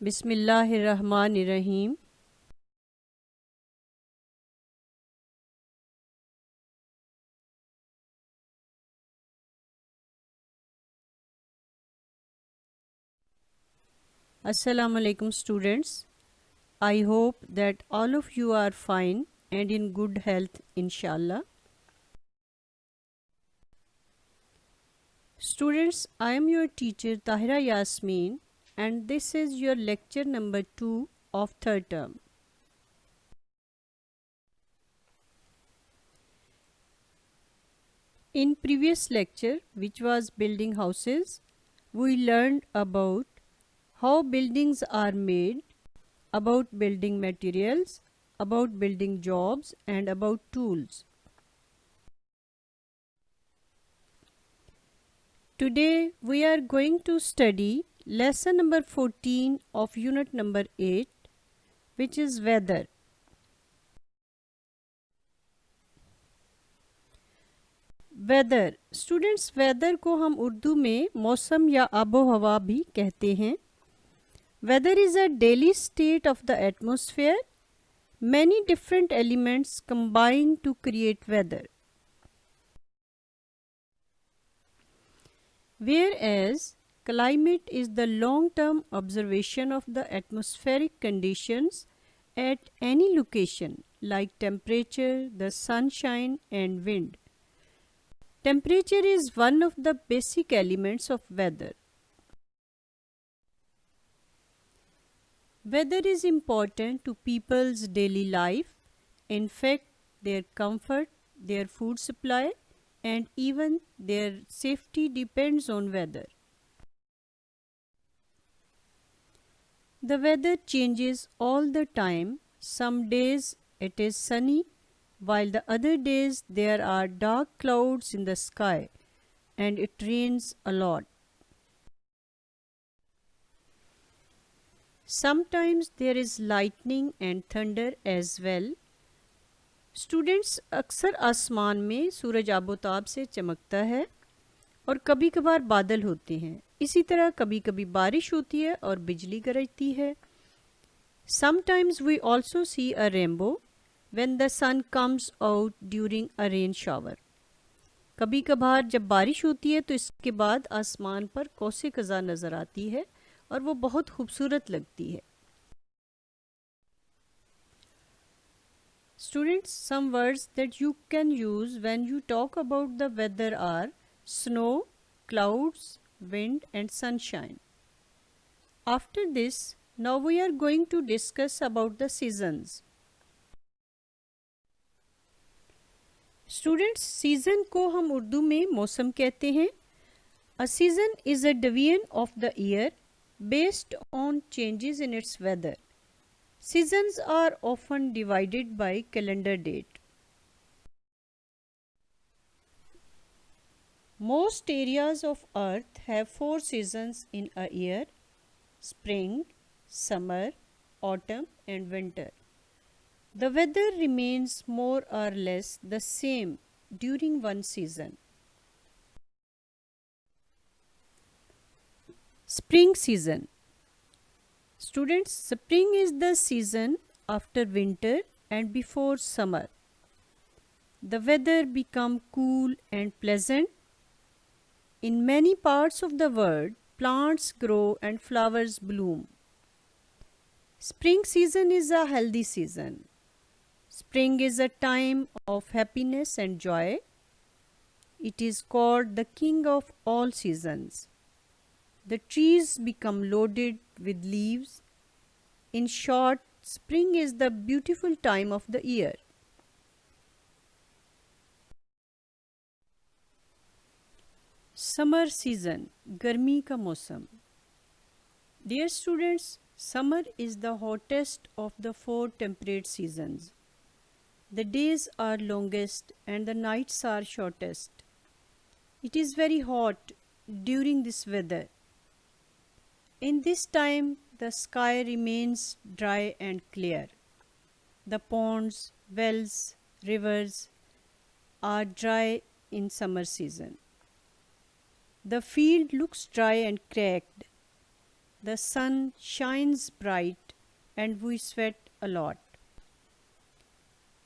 बिस्मिल्लाहिर्रहमानिर्रहीम। Assalamu alaikum students. I hope that all of you are fine and in good health inshallah. Students, I am your teacher Tahira Yasmin and this is your lecture number 2 of third term. In previous lecture, which was building houses, we learned about how buildings are made, about building materials, about building jobs and about tools. Today we are going to study lesson number 14 of unit number 8, which is weather. Weather students, weather को हम उर्दू में मौसम या आबो हवा भी कहते हैं. Weather is a daily state of the atmosphere. Many different elements combine to create weather. Whereas climate is the long-term observation of the atmospheric conditions at any location like temperature, the sunshine and wind. Temperature is one of the basic elements of weather. Weather is important to people's daily life. In fact, their comfort, their food supply, and even their safety depends on weather. The weather changes all the time. Some days it is sunny, while the other days there are dark clouds in the sky and it rains a lot. Sometimes there is lightning and thunder as well. Students, अक्सर आसमान में सूरज आबोताब से चमकता है और कभी कभार बादल होते हैं. इसी तरह कभी कभी बारिश होती है और बिजली गरजती है. Sometimes we also see a rainbow when the sun comes out during a rain shower. कभी कभार जब बारिश होती है तो इसके बाद आसमान पर कौसे कज़ा नज़र आती है और वो बहुत खूबसूरत लगती है. Students, some words that you can use when you talk about the weather are snow, clouds, wind and sunshine. After this, now we are going to discuss about the seasons. Students, season को हम उर्दू में मौसम कहते हैं. A season is a division of the year based on changes in its weather. Seasons are often divided by calendar date. Most areas of Earth have 4 seasons in a year: spring, summer, autumn and winter. The weather remains more or less the same during one season. Spring season. Students, spring is the season after winter and before summer. The weather becomes cool and pleasant. In many parts of the world, plants grow and flowers bloom. Spring season is a healthy season. Spring is a time of happiness and joy. It is called the king of all seasons. The trees become loaded with leaves. In short, spring is the beautiful time of the year. Summer season, गर्मी का मौसम. Dear students, summer is the hottest of the 4 temperate seasons. The days are longest and the nights are shortest. It is very hot during this weather. In this time, the sky remains dry and clear. The ponds, wells, rivers are dry in summer season. The field looks dry and cracked. The sun shines bright and we sweat a lot.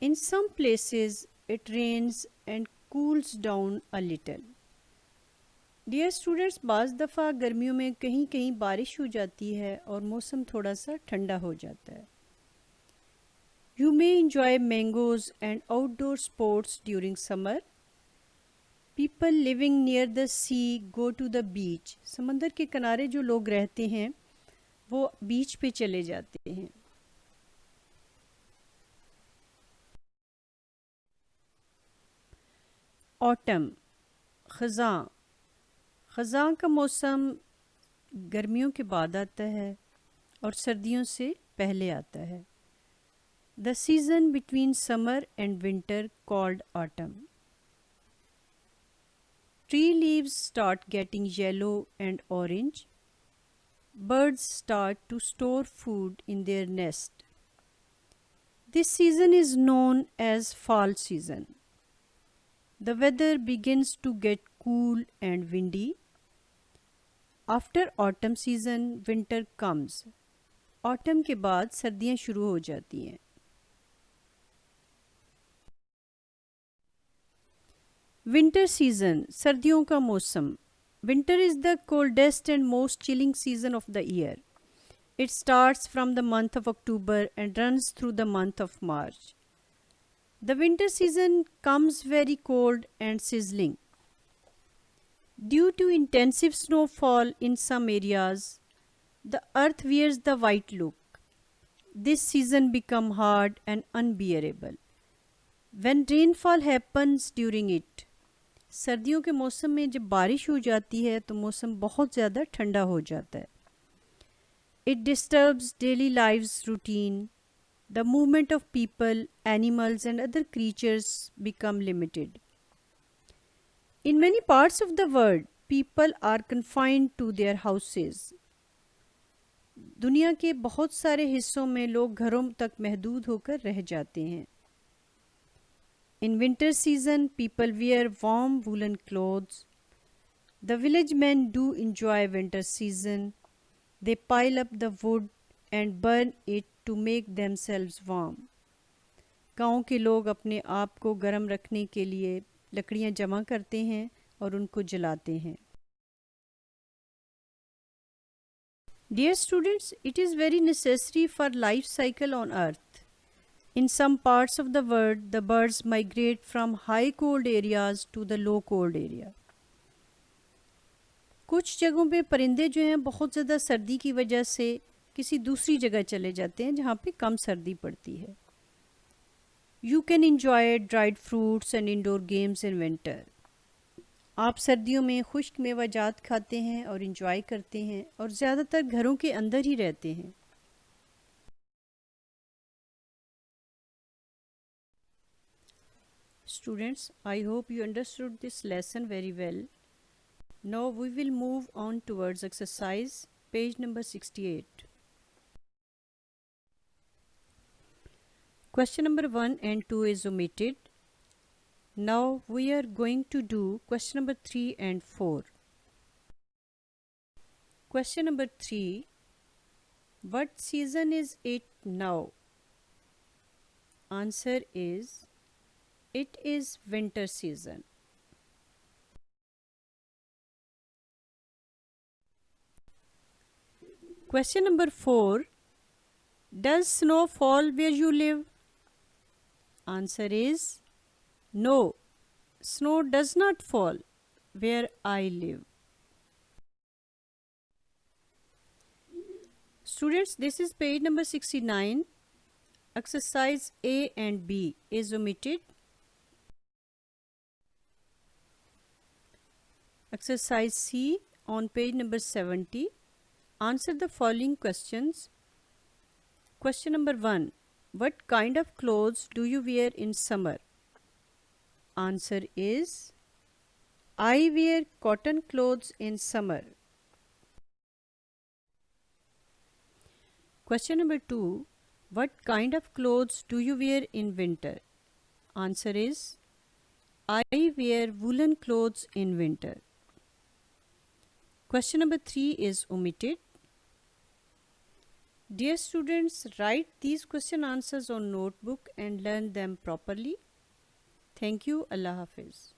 In some places it rains and cools down a little. Dear students, बाज़ दफ़ा गर्मियों में कहीं कहीं बारिश हो जाती है और मौसम थोड़ा सा ठंडा हो जाता है. You may enjoy mangoes and outdoor sports during summer. People living near the sea go to the beach. समंदर के किनारे जो लोग रहते हैं वो बीच पे चले जाते हैं. ऑटम, ख़ज़ां. ख़ज़ां का मौसम गर्मियों के बाद आता है और सर्दियों से पहले आता है. The season between summer and winter called autumn. Tree leaves start getting yellow and orange. Birds start to store food in their nest. This season is known as fall season. The weather begins to get cool and windy. After autumn season, winter comes. Autumn के बाद सर्दियाँ शुरू हो जाती हैं. Winter season, सर्दियों का मौसम. Winter is the coldest and most chilling season of the year. It starts from the month of October and runs through the month of March. The winter season comes very cold and sizzling. Due to intensive snowfall in some areas, the earth wears the white look. This season becomes hard and unbearable. When rainfall happens during it, सर्दियों के मौसम में जब बारिश हो जाती है तो मौसम बहुत ज़्यादा ठंडा हो जाता है. It disturbs daily lives routine. The movement of people, animals and other creatures become limited. In many parts of the world, people are confined to their houses. दुनिया के बहुत सारे हिस्सों में लोग घरों तक महदूद होकर रह जाते हैं. In winter season, people wear warm woolen clothes. The village men do enjoy winter season. They pile up the wood and burn it to make themselves warm. गाँव के लोग अपने आप को गर्म रखने के लिए लकड़ियाँ जमा करते हैं और उनको जलाते हैं. Dear students, it is very necessary for life cycle on earth. In some parts of the world, the birds migrate from high cold areas to the low cold area. कुछ जगहों पे परिंदे जो हैं बहुत ज़्यादा सर्दी की वजह से किसी दूसरी जगह चले जाते हैं जहाँ पे कम सर्दी पड़ती है. You can enjoy dried fruits and indoor games in winter. आप सर्दियों में खुश्क मेवाजात खाते हैं और इंजॉय करते हैं और ज़्यादातर घरों के अंदर ही रहते हैं. Students, I hope you understood this lesson very well. Now we will move on towards exercise, page number 68. Question number 1 and 2 is omitted. Now we are going to do question number 3 and 4. Question number 3. What season is it now? Answer is, it is winter season. Question number 4. Does snow fall where you live? Answer is, no, snow does not fall where I live. Students, this is page number 69. Exercise A and B is omitted. Exercise C on page number 70. Answer the following questions. Question number 1. What kind of clothes do you wear in summer? Answer is, I wear cotton clothes in summer. Question number 2. What kind of clothes do you wear in winter? Answer is, I wear woolen clothes in winter. Question number 3 is omitted. Dear students, write these question answers on notebook and learn them properly. Thank you. Allah Hafiz.